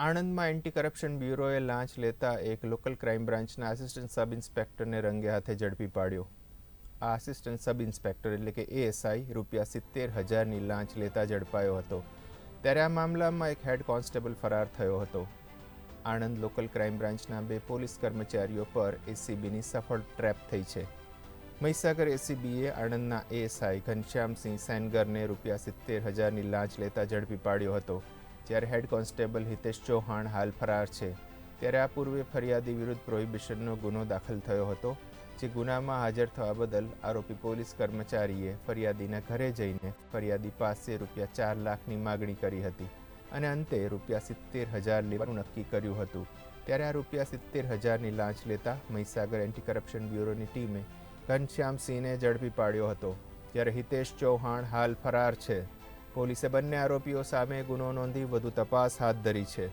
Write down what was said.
આણંદમાં anti corruption બ્યુરોએ લાંચ લેતા એક લોકલ ક્રાઇમ બ્રાન્ચના આસિસ્ટન્ટ સબ ઇન્સ્પેક્ટરને રંગે હાથે ઝડપી પાડ્યો. આ આસિસ્ટન્ટ સબ ઇન્સ્પેક્ટર એટલે કે એએસઆઈ ₹70,000ની લાંચ લેતા ઝડપાયો હતો. ત્યારે આ મામલામાં એક હેડ કોન્સ્ટેબલ ફરાર થયો હતો. આણંદ લોકલ ક્રાઇમ બ્રાન્ચના 2 પોલીસ કર્મચારીઓ પર એસીબીની સફળ ટ્રેપ થઈ છે. મહીસાગર એસીબીએ આણંદના એએસઆઈ ઘનશ્યામસિંહ સેનગરને ₹70,000ની લાંચ લેતા ઝડપી પાડ્યો હતો. જ્યારે હેડ કોન્સ્ટેબલ હિતેશ ચૌહાણ હાલ ફરાર છે. ત્યારે આ પૂર્વે ફરિયાદી વિરુદ્ધ પ્રોહિબિશનનો ગુનો દાખલ થયો હતો, જે ગુનામાં હાજર થવા બદલ આરોપી પોલીસ કર્મચારીએ ફરિયાદીના ઘરે જઈને ફરિયાદી પાસે ₹4 લાખની માગણી કરી હતી અને અંતે ₹70,000 લેવાનું નક્કી કર્યું હતું. ત્યારે આ ₹70,000ની લાંચ લેતા મહીસાગર એન્ટી કરપ્શન બ્યુરોની ટીમે ઘનશ્યામસિંહને ઝડપી પાડ્યો હતો. જ્યારે હિતેશ ચૌહાણ હાલ ફરાર છે. પોલીસે બંને આરોપીઓ સામે ગુનો નોંધી વધુ તપાસ હાથ ધરી છે.